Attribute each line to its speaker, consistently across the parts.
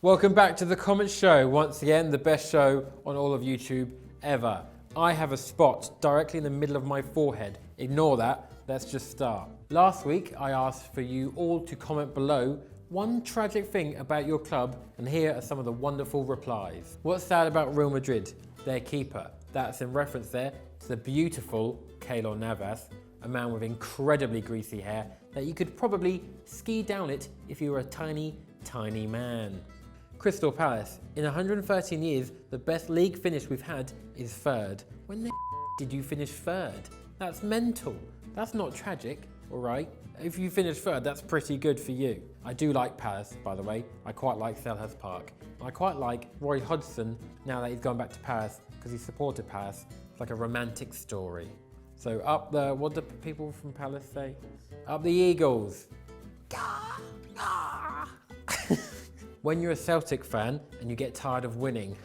Speaker 1: Welcome back to the Comment Show. Once again, the best show on all of YouTube ever. I have a spot directly in the middle of my forehead. Ignore that, let's just start. Last week, I asked for you all to comment below one tragic thing about your club, and here are some of the wonderful replies. What's sad about Real Madrid? Their keeper. That's in reference there to the beautiful Keylor Navas, a man with incredibly greasy hair that you could probably ski down it if you were a tiny, tiny man. Crystal Palace. In 113 years, the best league finish we've had is third. When the did you finish third? That's mental. That's not tragic, all right? If you finish third, that's pretty good for you. I do like Palace, by the way. I quite like Selhurst Park. I quite like Roy Hodgson now that he's gone back to Paris because he supported Paris. It's like a romantic story. So up the, what do people from Palace say? Up the Eagles. When you're a Celtic fan and you get tired of winning,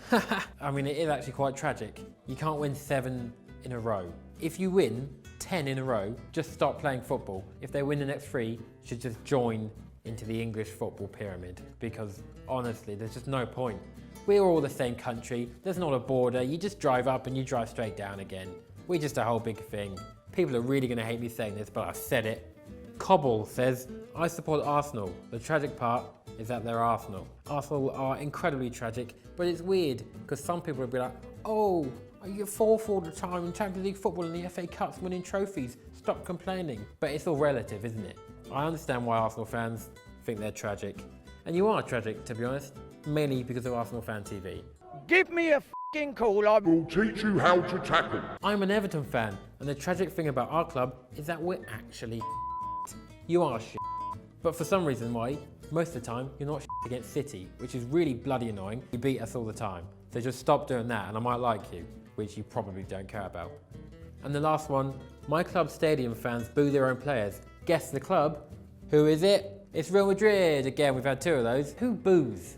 Speaker 1: I mean, it is actually quite tragic. You can't win 7 in a row. If you win 10 in a row, just stop playing football. If they win the next 3, you should just join into the English football pyramid, because honestly, there's just no point. We're all the same country. There's not a border. You just drive up and you drive straight down again. We're just a whole big thing. People are really gonna hate me saying this, but I've said it. Cobble says, I support Arsenal. The tragic part is that they're Arsenal. Arsenal are incredibly tragic, but it's weird because some people will be like, oh, you're fourth all the time in Champions League football and the FA Cups winning trophies. Stop complaining. But it's all relative, isn't it? I understand why Arsenal fans think they're tragic. And you are tragic, to be honest, mainly because of Arsenal Fan TV.
Speaker 2: Give me a f***ing call, I will teach you how to tackle.
Speaker 1: I'm an Everton fan, and the tragic thing about our club is that we're actually You are shit. But for some reason why, most of the time, you're not shit against City, which is really bloody annoying. You beat us all the time. So just stop doing that and I might like you, which you probably don't care about. And the last one, my club stadium fans boo their own players. Guess the club. Who is it? It's Real Madrid. Again, we've had 2 of those. Who boos?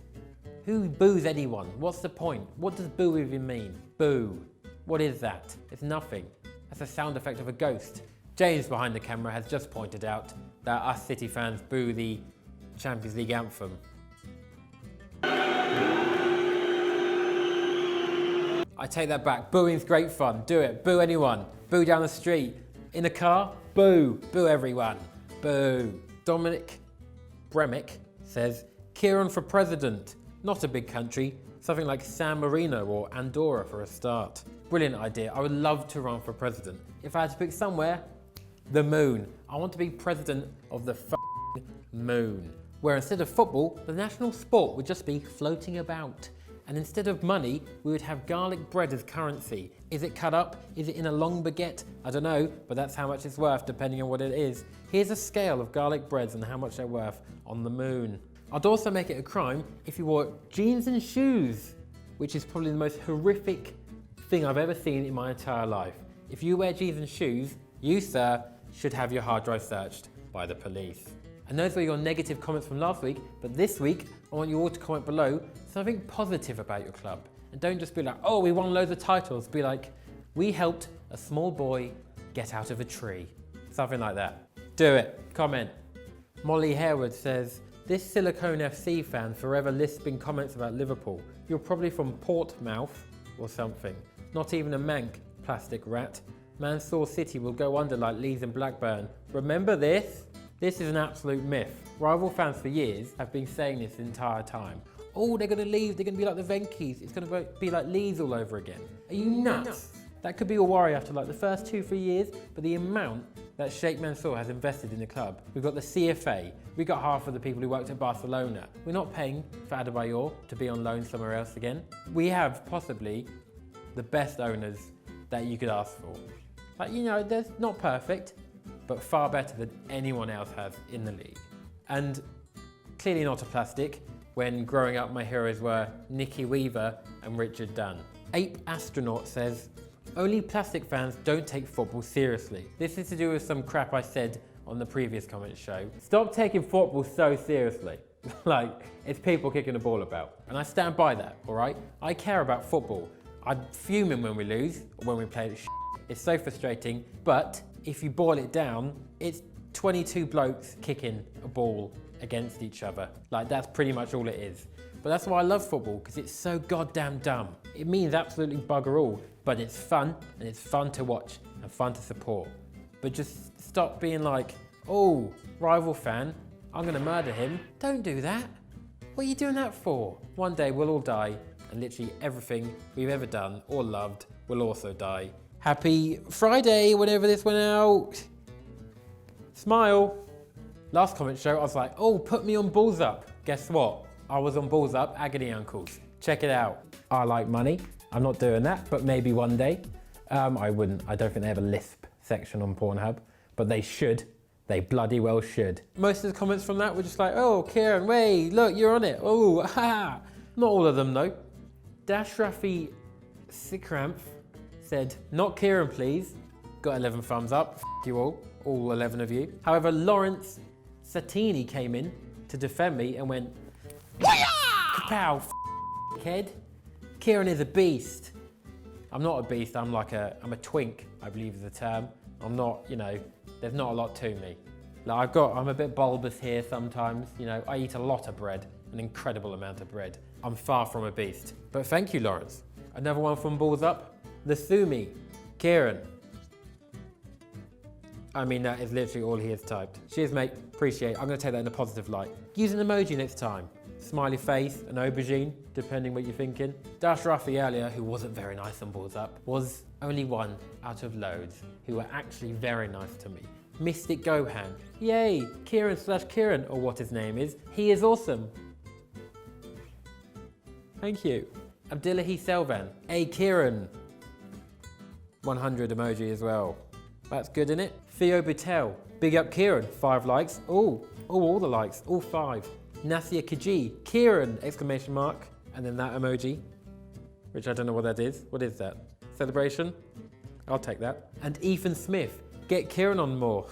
Speaker 1: Who boos anyone? What's the point? What does boo even mean? Boo. What is that? It's nothing. That's a sound effect of a ghost. James behind the camera has just pointed out that us City fans boo the Champions League anthem. I take that back. Booing's great fun. Do it. Boo anyone. Boo down the street. In a car. Boo. Boo everyone. Boo. Dominic Bremick says, Kieran for president. Not a big country. Something like San Marino or Andorra for a start. Brilliant idea. I would love to run for president. If I had to pick somewhere, the moon. I want to be president of the moon. Where instead of football, the national sport would just be floating about. And instead of money, we would have garlic bread as currency. Is it cut up? Is it in a long baguette? I don't know, but that's how much it's worth depending on what it is. Here's a scale of garlic breads and how much they're worth on the moon. I'd also make it a crime if you wore jeans and shoes, which is probably the most horrific thing I've ever seen in my entire life. If you wear jeans and shoes, you, sir, should have your hard drive searched by the police. And those were your negative comments from last week, but this week, I want you all to comment below something positive about your club. And don't just be like, oh, we won loads of titles. Be like, we helped a small boy get out of a tree. Something like that. Do it. Comment. Molly Harewood says, this Silicone FC fan forever lisping comments about Liverpool. You're probably from Portsmouth or something. Not even a mank, plastic rat. Mansour City will go under like Leeds and Blackburn. Remember this? This is an absolute myth. Rival fans for years have been saying this the entire time. Oh, they're going to leave, they're going to be like the Venkies. It's going to be like Leeds all over again. Are you nuts? That could be your worry after like the first 2-3 years, but the amount that Sheikh Mansour has invested in the club. We've got the CFA, we got half of the people who worked at Barcelona. We're not paying for Adebayor to be on loan somewhere else again. We have possibly the best owners that you could ask for. Like, you know, they're not perfect, but far better than anyone else has in the league. And clearly not a plastic, when growing up my heroes were Nicky Weaver and Richard Dunn. Ape Astronaut says, only plastic fans don't take football seriously. This is to do with some crap I said on the previous comment show. Stop taking football so seriously. Like, it's people kicking the ball about. And I stand by that, all right? I care about football. I'm fuming when we lose, or when we play shit. It's so frustrating, but if you boil it down, it's 22 blokes kicking a ball against each other. Like, that's pretty much all it is. But that's why I love football, because it's so goddamn dumb. It means absolutely bugger all, but it's fun, and it's fun to watch, and fun to support. But just stop being like, oh, rival fan, I'm gonna murder him. Don't do that. What are you doing that for? One day we'll all die, and literally everything we've ever done or loved will also die. Happy Friday, whenever this went out. Smile. Last comment show, I was like, oh, put me on Balls Up. Guess what? I was on Balls Up, Agony Uncles. Check it out. I like money. I'm not doing that, but maybe one day. I wouldn't. I don't think they have a lisp section on Pornhub, but they should. They bloody well should. Most of the comments from that were just like, oh, Kieran, wait, look, you're on it. Oh, ha. Not all of them, though. Dash Rafi Sikramph said, not Kieran, please. Got 11 thumbs up. F you all 11 of you. However, Lawrence Satini came in to defend me and went, kapow, kid. Kieran is a beast. I'm not a beast, I'm a twink, I believe is the term. I'm not, there's not a lot to me. Like I'm a bit bulbous here sometimes, I eat a lot of bread, an incredible amount of bread. I'm far from a beast. But thank you, Lawrence. Another one from Balls Up, Lasumi, Kieran. I mean, that is literally all he has typed. Cheers, mate, appreciate it. I'm gonna take that in a positive light. Use an emoji next time. Smiley face, an aubergine, depending what you're thinking. Dash Rafi earlier, who wasn't very nice on Balls Up, was only one out of loads who were actually very nice to me. Mystic Gohan, yay, Kieran/Kieran, or what his name is, he is awesome. Thank you. Abdullahi Selvan, hey Kieran. 100 emoji as well. That's good, innit? Theo Batel, big up Kieran, 5 likes. Oh, all the likes, all 5. Nasia Kaji, Kieran, exclamation mark. And then that emoji, which I don't know what that is. What is that? Celebration? I'll take that. And Ethan Smith, get Kieran on more.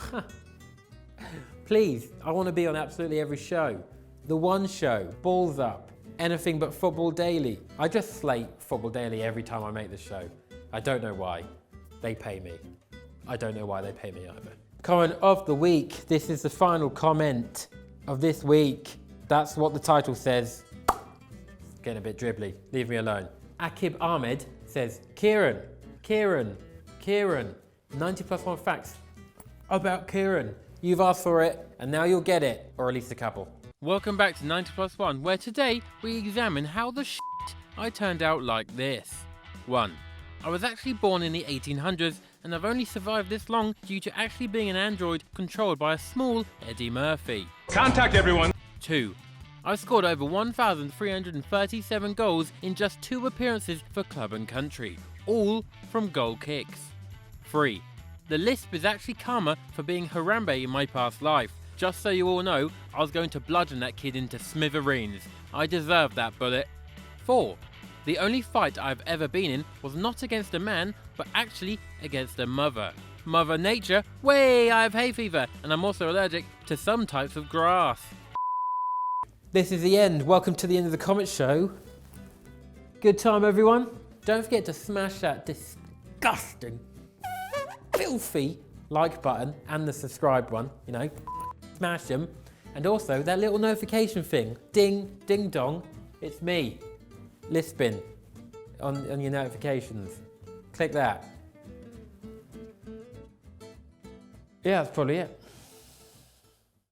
Speaker 1: Please, I want to be on absolutely every show. The One Show, Balls Up, anything but Football Daily. I just slate Football Daily every time I make the show. I don't know why. They pay me. I don't know why they pay me either. Comment of the week. This is the final comment of this week. That's what the title says. It's getting a bit dribbly. Leave me alone. Akib Ahmed says, Kieran. 90+1 facts about Kieran. You've asked for it, and now you'll get it, or at least a couple. Welcome back to 90+1, where today we examine how the shit I turned out like this. 1. I was actually born in the 1800s, and I've only survived this long due to actually being an android controlled by a small Eddie Murphy.
Speaker 3: Contact everyone.
Speaker 1: 2. I've scored over 1,337 goals in just 2 appearances for club and country, all from goal kicks. 3. The lisp is actually karma for being Harambe in my past life. Just so you all know, I was going to bludgeon that kid into smithereens. I deserved that bullet. 4. The only fight I've ever been in was not against a man, but actually against a mother. Mother Nature, way, I have hay fever, and I'm also allergic to some types of grass. This is the end. Welcome to the end of the comment show. Good time, everyone. Don't forget to smash that disgusting, filthy like button and the subscribe one, smash them. And also that little notification thing, ding, ding dong, it's me, lisping on your notifications. Click that. Yeah, that's probably it.